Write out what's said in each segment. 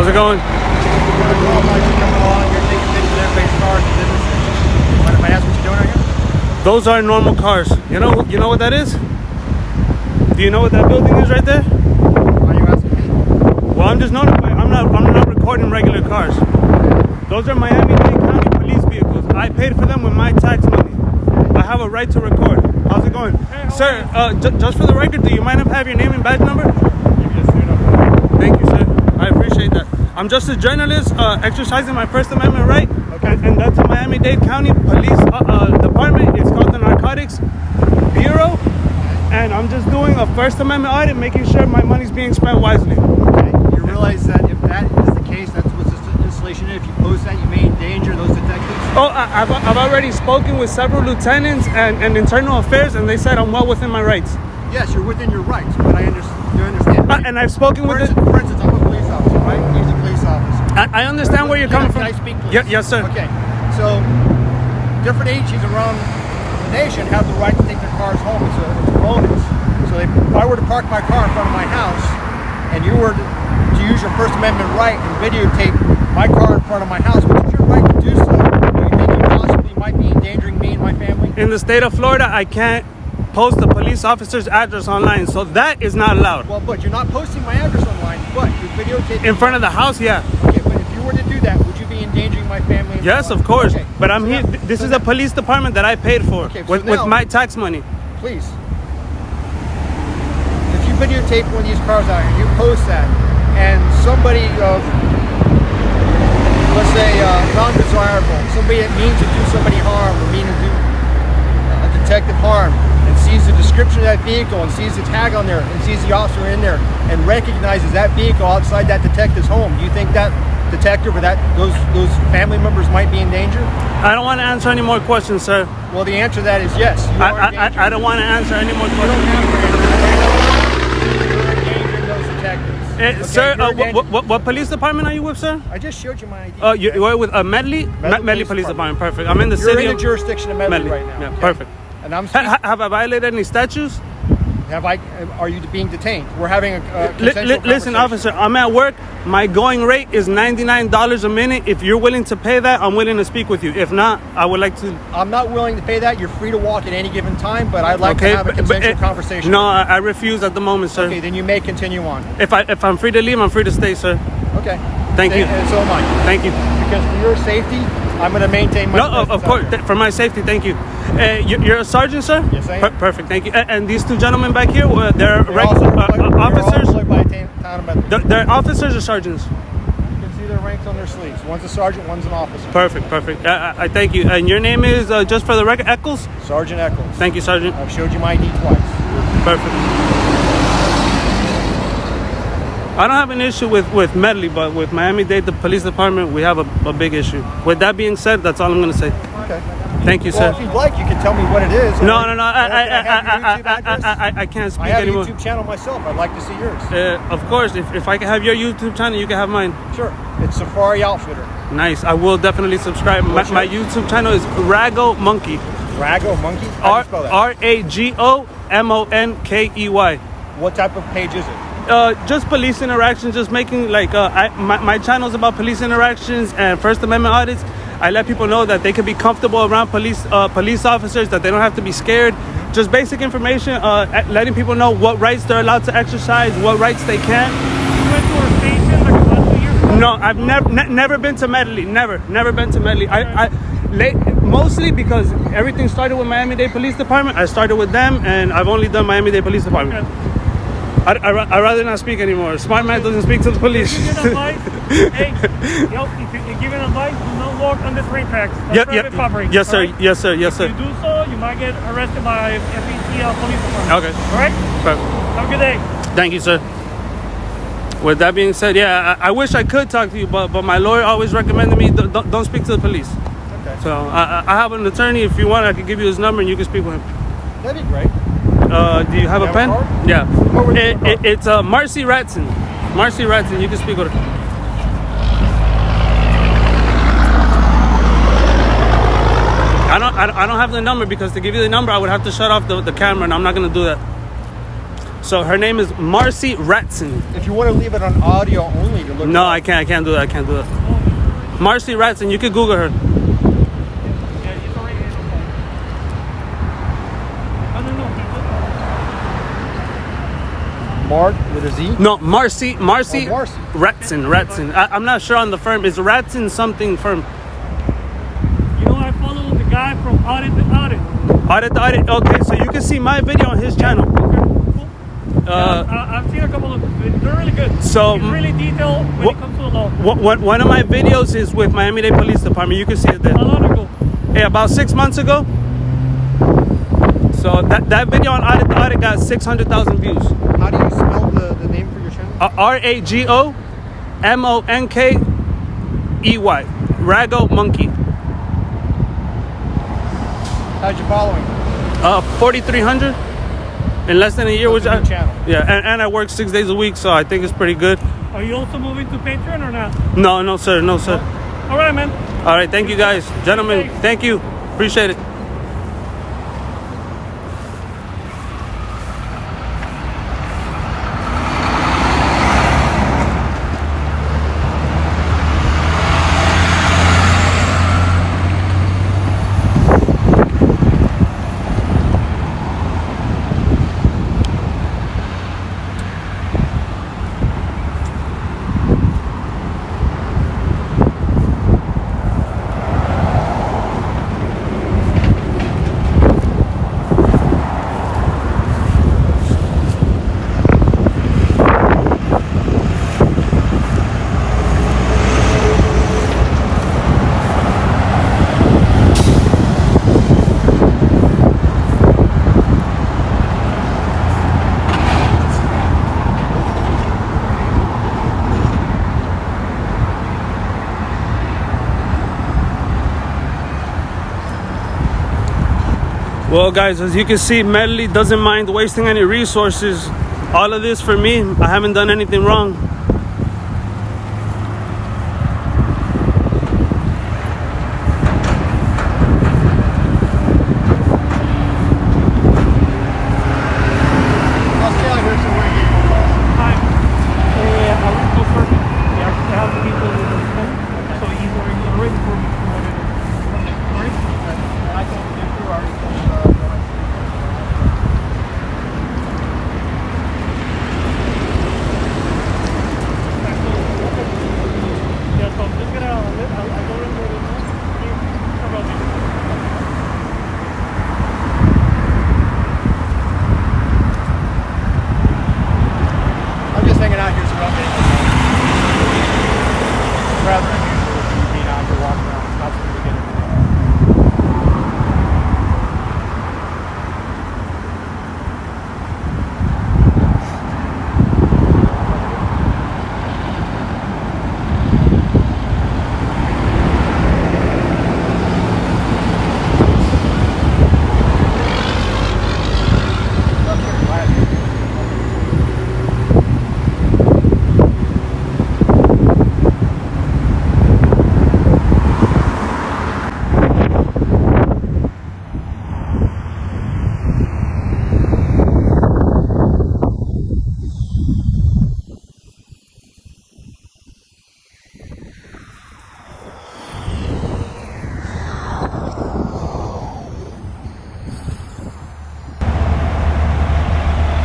it going? Those are normal cars. You know what that is? Do you know what that building is right there? Why are you asking me? Well, I'm just notifying. I'm not recording regular cars. Those are Miami-Dade County police vehicles. I paid for them with my tax money. I have a right to record. How's it going? Hey, sir, just for the record, do you mind if I have your name and badge number? Thank you, sir. I appreciate that. I'm just a journalist exercising my First Amendment right. Okay. And that's the Miami-Dade County Police Department. It's called the Narcotics Bureau. And I'm just doing a First Amendment audit, making sure my money's being spent wisely. Okay. You realize that if that is the case, that's what's this installation. If you post that, you may endanger those detectives. Oh, I've already spoken with several lieutenants and internal affairs, and they said I'm well within my rights. Yes, you're within your rights, but you understand. Right? And I've spoken For with instance, I'm a police officer, right? He's a police officer. I understand where you're coming from. Can I speak, please? Yes, sir. Okay. So, different agencies around the nation have the right to take their cars home. It's a bonus. So, if I were to park my car in front of my house, and you were to use your First Amendment right and videotape my car in front of my house, which is your right to do so, do you think you possibly might be endangering me and my family? In the state of Florida, I can't post the police officer's address online, so that is not allowed. Well, but you're not posting my address online, but you're videotaping. In front of the house, yeah. Okay, but if you were to do that, would you be endangering my family? And Yes, of course. Okay. But I'm here. This is a police department that I paid for with my tax money. Please. If you videotape one of these cars out and you post that, and somebody of, let's say, non-desirable, somebody that means to do somebody harm or mean to do a detective harm, and sees the description of that vehicle and sees the tag on there and sees the officer in there and recognizes that vehicle outside that detective's home, do you think that detective or those family members might be in danger? I don't want to answer any more questions, sir. Well, the answer to that is yes. You are in danger. I don't want to answer any more questions. You don't have to answer. You're endangering those detectives. Sir, what police department are you with, sir? I just showed you my ID. You're with Medley? Medley Police Department. Perfect. I'm in the city. You're in the jurisdiction of Medley right now. Yeah, perfect. And I'm have I violated any statutes? Are you being detained? We're having a consensual Listen, officer, I'm at work. My going rate is $99 a minute. If you're willing to pay that, I'm willing to speak with you. If not, I would like to. I'm not willing to pay that. You're free to walk at any given time, but I'd like to have a consensual conversation. No, I refuse at the moment, sir. Okay, then you may continue on. If I'm free to leave, I'm free to stay, sir. Okay. Thank you. And so am I. Thank you. Because for your safety, I'm going to maintain my. No, of course, for my safety. Thank you. You're a sergeant, sir? Yes, I am. Perfect. Thank you. And these two gentlemen back here, they're officers. They're officers or sergeants? You can see their ranks on their sleeves. One's a sergeant, one's an officer. Perfect. I thank you. And your name is, just for the record, Eccles? Sergeant Eccles. Thank you, Sergeant. I've showed you my ID twice. Perfect. I don't have an issue with Medley, but with Miami-Dade, the police department, we have a big issue. With that being said, that's all I'm going to say. Okay. Thank you, sir. Well, if you'd like, you can tell me what it is. No. I I can't speak anymore. I have anymore. a YouTube channel myself. I'd like to see yours. Of course, if I can have your YouTube channel, you can have mine. Sure. It's Safari Outfitter. Nice. I will definitely subscribe. My YouTube channel is Rago Monkey. Rago Monkey? How do you spell that? RAGOMONKEY. What type of page is it? Just police interactions, just making my channel is about police interactions and First Amendment audits. I let people know that they can be comfortable around police officers, that they don't have to be scared. Just basic information, letting people know what rights they're allowed to exercise, what rights they can't. You went to a station like about 2 years ago? No, I've never been to Medley. Never been to Medley. Mostly because everything started with Miami-Dade Police Department. I started with them, and I've only done Miami-Dade Police Department. Okay. I'd rather not speak anymore. Smart man doesn't speak to the police. If you give an advice, do not walk on the train tracks. That's private property. Yes, sir. Right? Yes, sir. Yes, sir. If you do so, you might get arrested by FEC police department. Okay. All right? Perfect. Have a good day. Thank you, sir. With that being said, yeah, I wish I could talk to you, but my lawyer always recommended me don't speak to the police. Okay. So I have an attorney. If you want, I can give you his number and you can speak with him. That'd be great. Do you have a pen? Card? Yeah. It's It's Marcy Ratson. Marcy Ratson. You can speak with her. I don't have the number because to give you the number, I would have to shut off the camera, and I'm not gonna do that. So her name is Marcy Ratson. If you want to leave it on audio only to look. No, I can't do that. I can't do that. Marcy Ratson, you could Google her. Yeah, he's already in. I don't know. Mark with a Z. No, Marcy Oh, Marcy. Ratson. I'm not sure on the firm. It's Ratson something firm. You know, I follow the guy from Audit to Audit. Audit. Okay, so you can see my video on his channel. I've seen a couple of them. They're really good. So, He's really detailed when it comes to the law. One of my videos is with Miami-Dade Police Department. You can see it there. How long ago? Hey, about 6 months ago. So that video on Audit to Audit got 600,000 views. How do you spell the name for your channel? RAGOMONKEY. Rago Monkey. How's your following? 4,300 in less than a year. That's a good channel. Yeah, and I work 6 days a week, so I think it's pretty good. Are you also moving to Patreon or not? No, sir. All right, man. All right, thank you guys, gentlemen. Thank you, appreciate it. Well, guys, as you can see, Medley doesn't mind wasting any resources. All of this for me. I haven't done anything wrong. I'm just hanging out here, so I'm rather unusual being out here walking around. It's not something we get every day.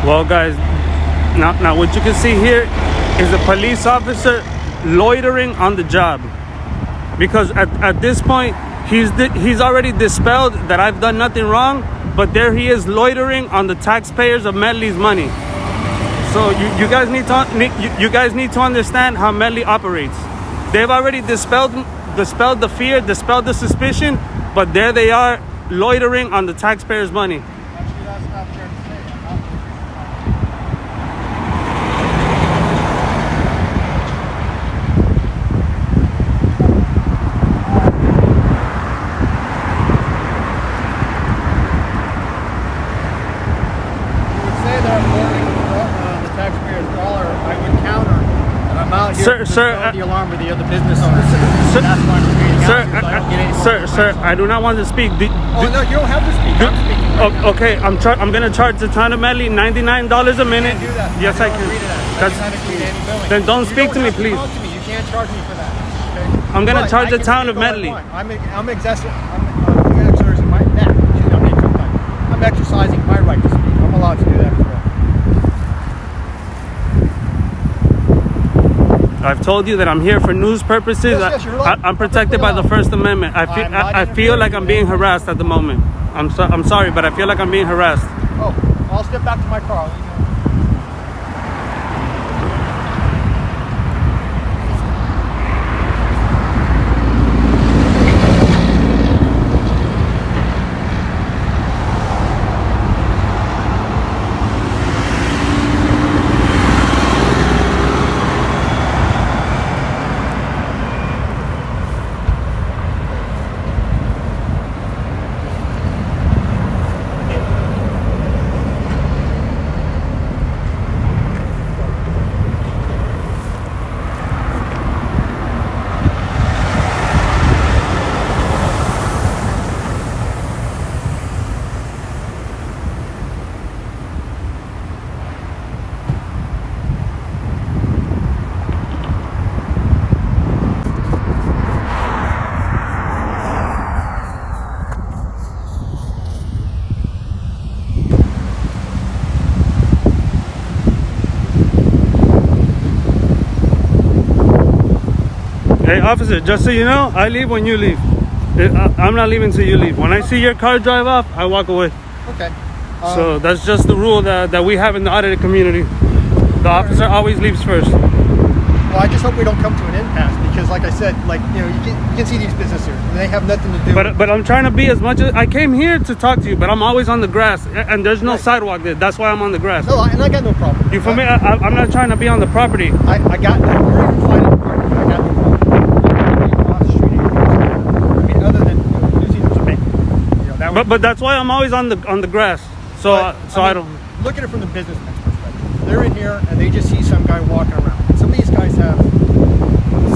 Well, guys, now what you can see here is a police officer loitering on the job, because at this point he's already dispelled that I've done nothing wrong, but there he is loitering on the taxpayers of Medley's money. So you guys need to understand how Medley operates. They've already dispelled the fear, dispelled the suspicion, but there they are loitering on the taxpayers' money. Actually, that's not fair to say. The alarm with the other business owners. That's why I'm speaking out here, so I don't get any sir, I do not want to speak. no, you don't have to speak. I'm speaking. Okay, I'm gonna charge the town of Medley $99 a minute. Do that. Yes, I don't agree to can. that. That's, Not agree to any billing. then don't You speak to me, have please. Talk to me. You can't charge me for that. Okay? I'm gonna But charge I the can town speak of all I Medley. want. I'm exercising my that. Excuse me, I'm being too kind. I'm exercising my right to speak. I'm allowed to do that as well. I've told you that I'm here for news purposes. Yes, you're allowed. I'm protected by the First Amendment. I feel like I'm being harassed at the moment. I'm sorry, but I feel like I'm being harassed. Oh, I'll step back to my car. I'll leave you alone. Hey, officer, just so you know, I leave when you leave. I'm not leaving till you leave. When I see your car drive off, I walk away. Okay. So that's just the rule that we have in the audited community. The officer always leaves first. Well, I just hope we don't come to an impasse because, like I said, you can see these businesses here. They have nothing to do. But I'm trying to be as much as I came here to talk to you, but I'm always on the grass, and there's no Right. sidewalk there. That's why I'm on the grass. No, and I got no problem. You feel me? I'm not trying to be on the property. I got no. You're even fine at the park. I got no problem. Off the street, I mean, other than losing there's a bank. That would, But that's why I'm always on the grass. So I don't. Look at it from the businessman's perspective. They're in here and they just see some guy walking around. Some of these guys have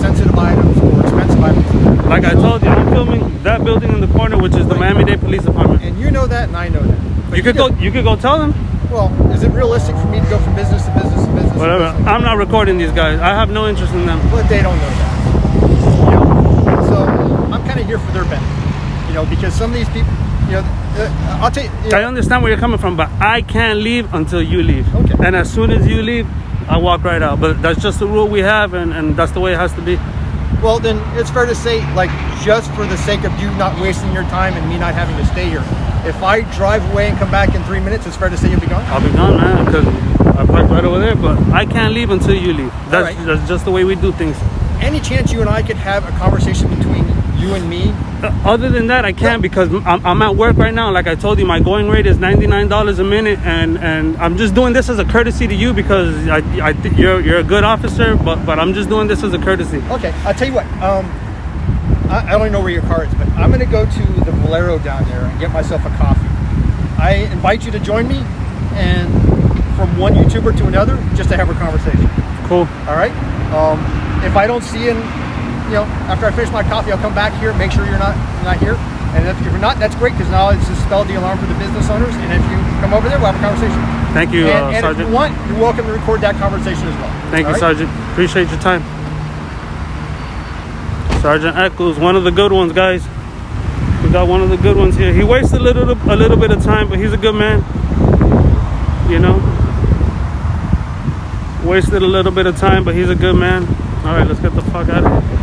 sensitive items or expensive items. Like I told you, I'm filming that building in the corner, which is the Miami-Dade Police Department. And you know that, and I know that. But You could go tell them. Well, is it realistic for me to go from business to business to business? Whatever. To business? I'm not recording these guys. I have no interest in them. But they don't know that. So I'm kind of here for their benefit. Because some of these people, I'll tell you. I understand where you're coming from, but I can't leave until you leave. Okay. And as soon as you leave, I walk right out. But that's just the rule we have, and that's the way it has to be. Well, then it's fair to say, just for the sake of you not wasting your time and me not having to stay here, if I drive away and come back in 3 minutes, it's fair to say you'll be gone? I'll be gone, man, because I parked right over there. But I can't leave until you leave. That's right. that's just the way we do things. Any chance you and I could have a conversation between you and me? Other than that, I can't because I'm at work right now. Like I told you, my going rate is $99 a minute, and I'm just doing this as a courtesy to you because you're a good officer, but I'm just doing this as a courtesy. Okay, I'll tell you what. I don't know where your car is, but I'm going to go to the Valero down there and get myself a coffee. I invite you to join me, and from one YouTuber to another, just to have a conversation. Cool. All right. If I don't see you, after I finish my coffee, I'll come back here, make sure you're not here. And if you're not, that's great because now it's dispelled the alarm for the business owners. And if you come over there, we'll have a conversation. Thank you, and if Sergeant. you want, you're welcome to record that conversation as well. Thank you, All right? Sergeant. Appreciate your time. Sergeant Eccles, one of the good ones, guys. We got one of the good ones here. He wastes a little bit of time, but he's a good man. Wasted a little bit of time, but he's a good man. All right, let's get the fuck out of here.